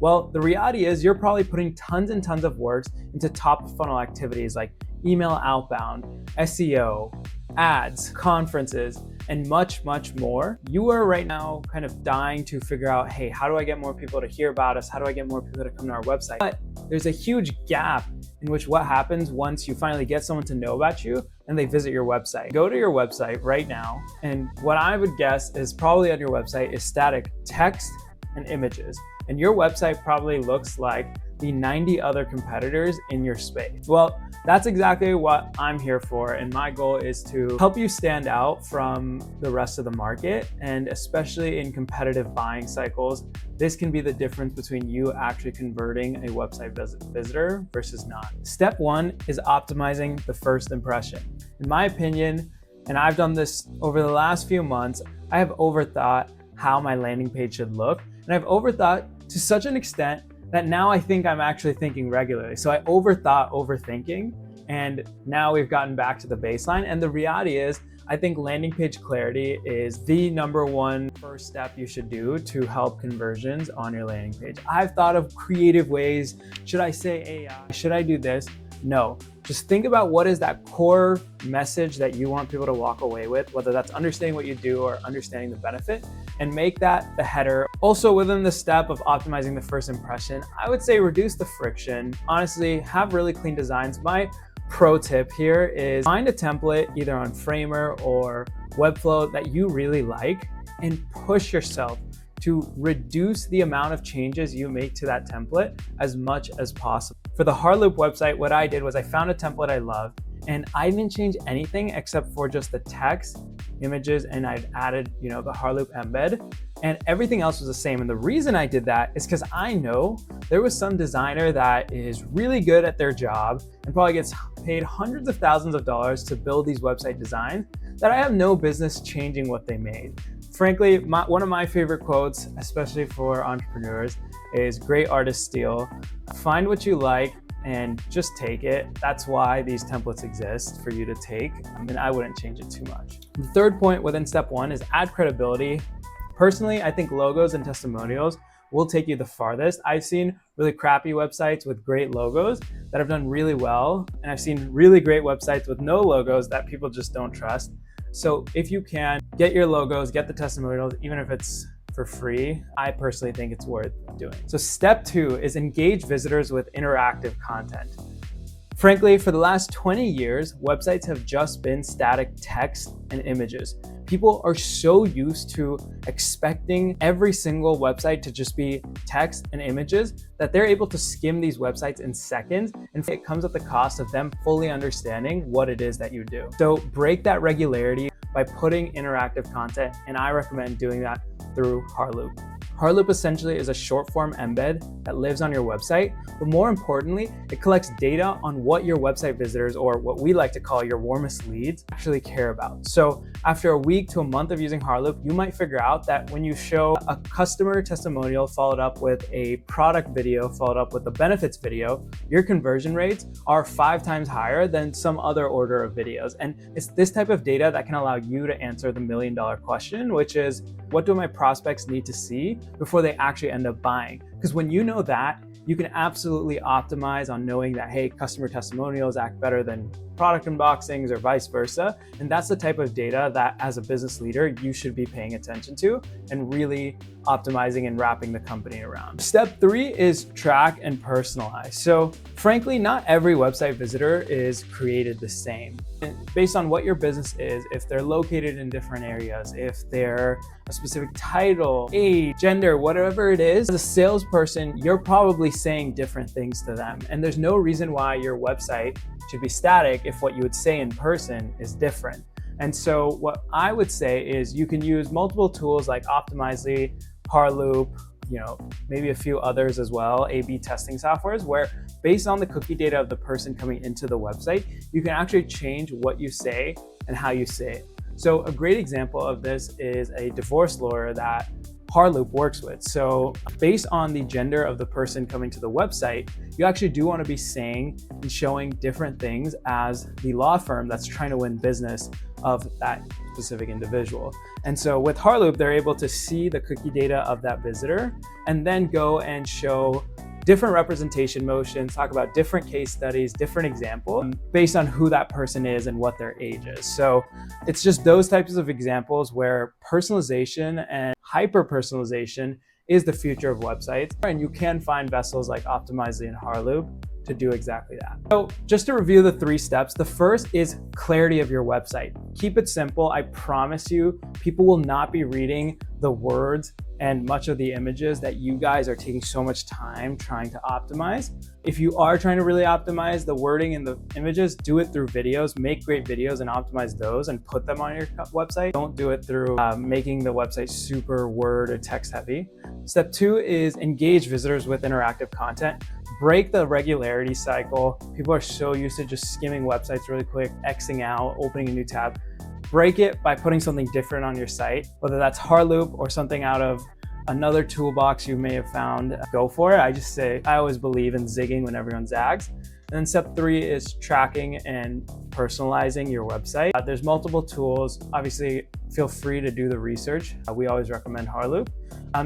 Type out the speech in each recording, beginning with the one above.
Well, the reality is you're probably putting tons and tons of work into top of funnel activities like email outbound, SEO, ads, conferences, and much, much more. You are right now kind of dying to figure out, hey, how do I get more people to hear about us? How do I get more people to come to our website? But there's a huge gap in which what happens once you finally get someone to know about you and they visit your website. Go to your website right now, and what I would guess is probably on your website is static text and images. And your website probably looks like the 90 other competitors in your space. Well, that's exactly what I'm here for. And my goal is to help you stand out from the rest of the market. And especially in competitive buying cycles, this can be the difference between you actually converting a website visitor versus not. Step one is optimizing the first impression. In my opinion, and I've done this over the last few months, I have overthought how my landing page should look. And I've overthought to such an extent that now I think I'm actually thinking regularly. So I overthought overthinking, and now we've gotten back to the baseline. And the reality is, I think landing page clarity is the number one first step you should do to help conversions on your landing page. I've thought of creative ways. Should I say AI? Should I do this? No. Just think about what is that core message that you want people to walk away with, whether that's understanding what you do or understanding the benefit, and make that the header. Also, within the step of optimizing the first impression, I would say reduce the friction. Honestly, have really clean designs. My pro tip here is find a template either on Framer or Webflow that you really like and push yourself to reduce the amount of changes you make to that template as much as possible. For the Harloop website, what I did was I found a template I loved, and I didn't change anything except for just the text, images, and I'd added, the Harloop embed, and everything else was the same. And the reason I did that is because I know there was some designer that is really good at their job and probably gets paid hundreds of thousands of dollars to build these website designs that I have no business changing what they made. Frankly, one of my favorite quotes, especially for entrepreneurs, is great artists steal. Find what you like and just take it. That's why these templates exist, for you to take, and I wouldn't change it too much. The third point within step one is add credibility. Personally, I think logos and testimonials will take you the farthest. I've seen really crappy websites with great logos that have done really well, and I've seen really great websites with no logos that people just don't trust. So if you can, get your logos, get the testimonials, even if it's for free, I personally think it's worth doing. So step two is engage visitors with interactive content. Frankly, for the last 20 years, websites have just been static text and images. People are so used to expecting every single website to just be text and images that they're able to skim these websites in seconds, and it comes at the cost of them fully understanding what it is that you do. So break that regularity by putting interactive content, and I recommend doing that through Harloop. Harloop essentially is a short form embed that lives on your website, but more importantly, it collects data on what your website visitors, or what we like to call your warmest leads, actually care about. So after a week to a month of using Harloop, you might figure out that when you show a customer testimonial followed up with a product video, followed up with a benefits video, your conversion rates are 5 times higher than some other order of videos. And it's this type of data that can allow you to answer the $1 million question, which is, what do my prospects need to see before they actually end up buying? Because when you know that, you can absolutely optimize on knowing that, hey, customer testimonials act better than product unboxings or vice versa. And that's the type of data that as a business leader, you should be paying attention to and really optimizing and wrapping the company around. Step 3 is track and personalize. So frankly, not every website visitor is created the same. Based on what your business is, if they're located in different areas, if they're a specific title, age, gender, whatever it is, as a salesperson, you're probably saying different things to them. And there's no reason why your website should be static if what you would say in person is different. And so what I would say is you can use multiple tools like Optimizely, Harloop, maybe a few others as well, A/B testing softwares, where based on the cookie data of the person coming into the website, you can actually change what you say and how you say it. So a great example of this is a divorce lawyer that Harloop works with. So based on the gender of the person coming to the website, you actually do want to be saying and showing different things as the law firm that's trying to win business of that specific individual. And so with Harloop, they're able to see the cookie data of that visitor and then go and show different representation motions, talk about different case studies, different examples based on who that person is and what their age is. So it's just those types of examples where personalization and hyper-personalization is the future of websites. And you can find vessels like Optimizely and Harloop to do exactly that. So just to review the 3 steps, the first is clarity of your website. Keep it simple. I promise you, people will not be reading the words and much of the images that you guys are taking so much time trying to optimize. If you are trying to really optimize the wording and the images, do it through videos, make great videos and optimize those and put them on your website. Don't do it through making the website super word or text heavy. Step 2 is engage visitors with interactive content. Break the regularity cycle. People are so used to just skimming websites really quick, Xing out, opening a new tab. Break it by putting something different on your site, whether that's Harloop or something out of another toolbox you may have found. Go for it. I always believe in zigging when everyone zags. And then step 3 is tracking and personalizing your website. There's multiple tools. Obviously, feel free to do the research. We always recommend Harloop.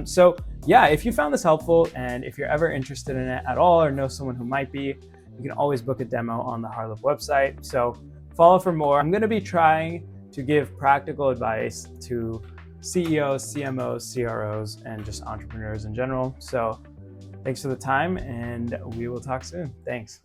So yeah, if you found this helpful and if you're ever interested in it at all or know someone who might be, you can always book a demo on the Harloop website. So follow for more. I'm gonna be trying to give practical advice to CEOs, CMOs, CROs, and just entrepreneurs in general. So thanks for the time and we will talk soon. Thanks.